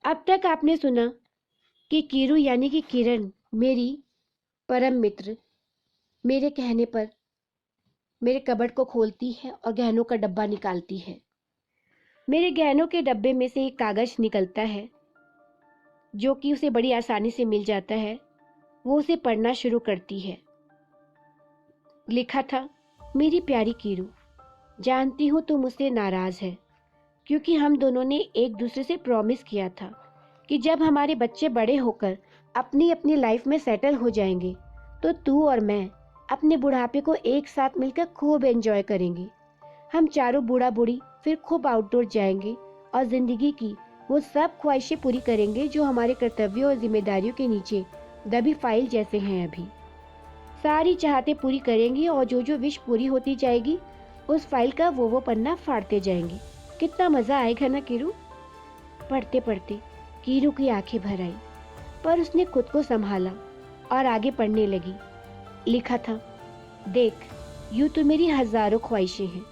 अब तक आपने सुना कि कीरू यानी कि किरण मेरी परम मित्र मेरे कहने पर मेरे कबर्ड को खोलती है और गहनों का डब्बा निकालती है। मेरे गहनों के डब्बे में से एक कागज निकलता है जो कि उसे बड़ी आसानी से मिल जाता है। वो उसे पढ़ना शुरू करती है। लिखा था, मेरी प्यारी कीरू, जानती हूँ तुम मुझसे नाराज है क्योंकि हम दोनों ने एक दूसरे से प्रॉमिस किया था कि जब हमारे बच्चे बड़े होकर अपनी अपनी लाइफ में सेटल हो जाएंगे तो तू और मैं अपने बुढ़ापे को एक साथ मिलकर खूब एंजॉय करेंगे। हम चारों बूढ़ा बूढ़ी फिर खूब आउटडोर जाएंगे और जिंदगी की वो सब ख्वाहिशें पूरी करेंगे जो हमारे कर्तव्यों और जिम्मेदारियों के नीचे दबी फाइल जैसे हैं। अभी सारी चाहतें पूरी करेंगे और जो जो विश पूरी होती जाएगी उस फाइल का वो पन्ना फाड़ते जाएंगे। कितना मजा आएगा ना कीरू। पढ़ते पढ़ते कीरू की आंखें भर आई, पर उसने खुद को संभाला और आगे पढ़ने लगी। लिखा था, देख, यूं तो मेरी हजारों ख्वाहिशें हैं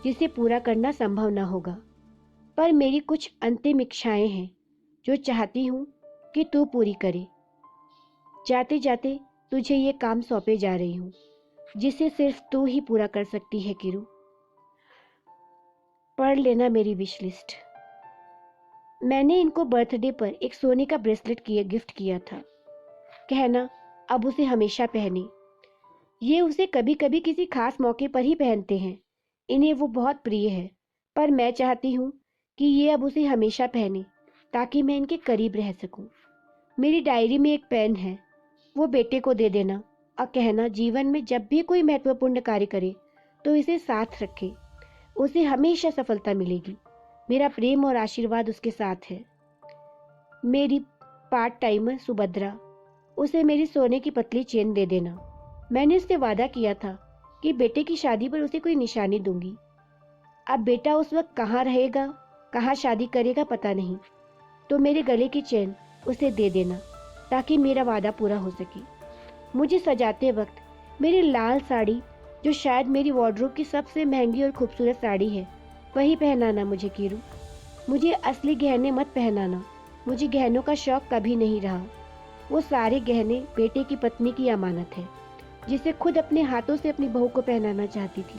जिसे पूरा करना संभव न होगा, पर मेरी कुछ अंतिम इच्छाएं हैं जो चाहती हूँ कि तू पूरी करे। जाते जाते तुझे ये काम सौंपे जा रही हूँ जिसे सिर्फ तू ही पूरा कर सकती है कीरू। पढ़ लेना मेरी विश लिस्ट। मैंने इनको बर्थडे पर एक सोने का ब्रेसलेट गिफ्ट किया था। कहना अब उसे हमेशा पहने। ये उसे कभी कभी किसी खास मौके पर ही पहनते हैं। इन्हें वो बहुत प्रिय है, पर मैं चाहती हूँ कि ये अब उसे हमेशा पहने ताकि मैं इनके करीब रह सकूं। मेरी डायरी में एक पेन है, वो बेटे को दे देना और कहना जीवन में जब भी कोई महत्वपूर्ण कार्य करे तो इसे साथ रखे, उसे हमेशा सफलता मिलेगी। मेरा प्रेम और आशीर्वाद उसके साथ है। मेरी पार्ट टाइमर सुभद्रा, उसे मेरी सोने की पतली चेन दे देना। मैंने उससे वादा किया था कि बेटे की शादी पर उसे कोई निशानी दूंगी। अब बेटा उस वक्त कहाँ रहेगा, कहाँ शादी करेगा पता नहीं, तो मेरे गले की चेन उसे दे देना ताकि मेरा वादा पूरा हो सके। मुझे सजाते वक्त मेरी लाल साड़ी, जो शायद मेरी वार्डरोब की सबसे महंगी और खूबसूरत साड़ी है, वही पहनाना मुझे कीरू। मुझे असली गहने मत पहनाना। मुझे गहनों का शौक कभी नहीं रहा। वो सारे गहने बेटे की पत्नी की अमानत है जिसे खुद अपने हाथों से अपनी बहू को पहनाना चाहती थी।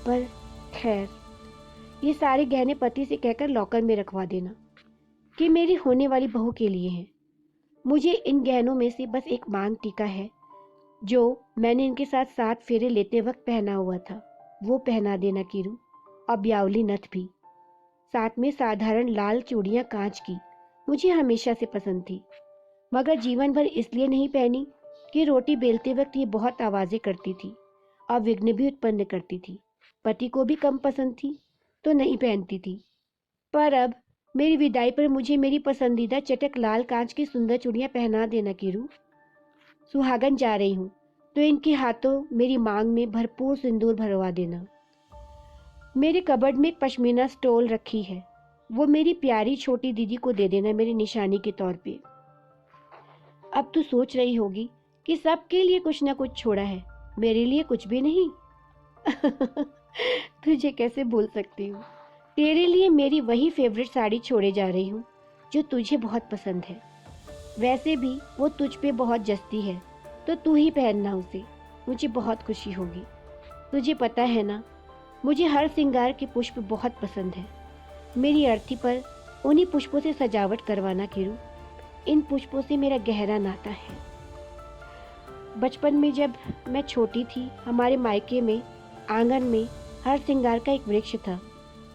पर खैर, ये सारे गहने पति से कहकर लॉकर में रखवा देना कि मेरी होने वाली बहू के लिए हैं। मुझे इन गहनों में से बस एक मांग टीका है जो मैंने इनके साथ 7 फेरे लेते वक्त पहना हुआ था, वो पहना देना कीरू। और ब्यावली नथ भी, साथ में साधारण लाल चूड़ियां कांच की, मुझे हमेशा से पसंद थी, मगर जीवन भर इसलिए नहीं पहनी कि रोटी बेलते वक्त ये बहुत आवाजें करती थी और विघ्न भी उत्पन्न करती थी। पति को भी कम पसंद थी तो नहीं पहनती थी। पर अब मेरी विदाई पर मुझे मेरी पसंदीदा चटक लाल कांच की सुंदर चूड़ियां पहना देना कीरू। सुहागन जा रही हूँ तो इनके हाथों मेरी मांग में भरपूर सिंदूर भरवा देना। मेरे कबर्ड में एक पश्मीना स्टोल रखी है, वो मेरी प्यारी छोटी दीदी को दे देना मेरी निशानी के तौर पे। अब तू सोच रही होगी कि सबके लिए कुछ ना कुछ छोड़ा है, मेरे लिए कुछ भी नहीं। तुझे कैसे भूल सकती हूँ। तेरे लिए मेरी वही फेवरेट साड़ी छोड़े जा रही हूँ जो तुझे बहुत पसंद है। वैसे भी वो तुझ पे बहुत जचती है, तो तू ही पहनना उसे। मुझे बहुत खुशी होगी। तुझे पता है ना, मुझे हर श्रृंगार के पुष्प बहुत पसंद है। मेरी अर्थी पर उन्हीं पुष्पों से सजावट करवाना कीरू। इन पुष्पों से मेरा गहरा नाता है। बचपन में जब मैं छोटी थी, हमारे मायके में आंगन में हर श्रृंगार का एक वृक्ष था।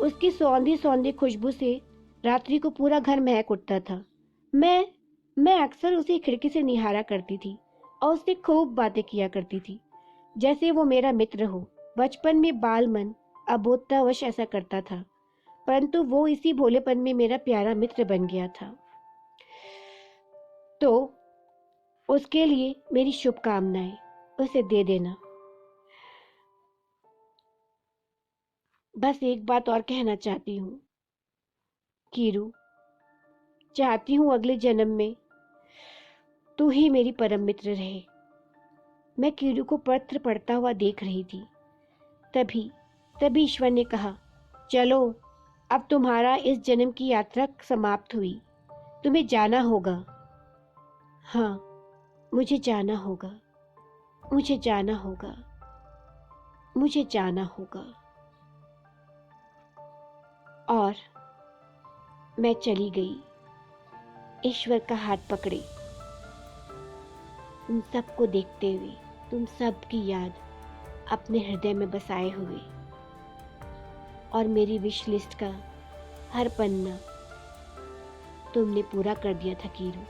उसकी सौंधी सौंधी खुशबू से रात्रि को पूरा घर महक उठता था। मैं अक्सर उसे खिड़की से निहारा करती थी और उससे खूब बातें किया करती थी, जैसे वो मेरा मित्र हो। बचपन में बाल मन अबोधतावश ऐसा करता था, परंतु वो इसी भोलेपन में मेरा प्यारा मित्र बन गया था। तो उसके लिए मेरी शुभकामनाएं, उसे दे देना। बस एक बात और कहना चाहती हूँ कीरू, चाहती हूँ अगले जन्म में तू ही मेरी परम मित्र रहे। मैं कीरू को पत्र पढ़ता हुआ देख रही थी। तभी तभी ईश्वर ने कहा, चलो अब तुम्हारा इस जन्म की यात्रा समाप्त हुई। तुम्हें जाना होगा। हाँ, मुझे जाना होगा, मुझे जाना होगा, मुझे जाना होगा। और मैं चली गई, ईश्वर का हाथ पकड़े, तुम सबको देखते हुए, तुम सबकी याद अपने हृदय में बसाए हुए। और मेरी विश लिस्ट का हर पन्ना तुमने पूरा कर दिया था कीरू।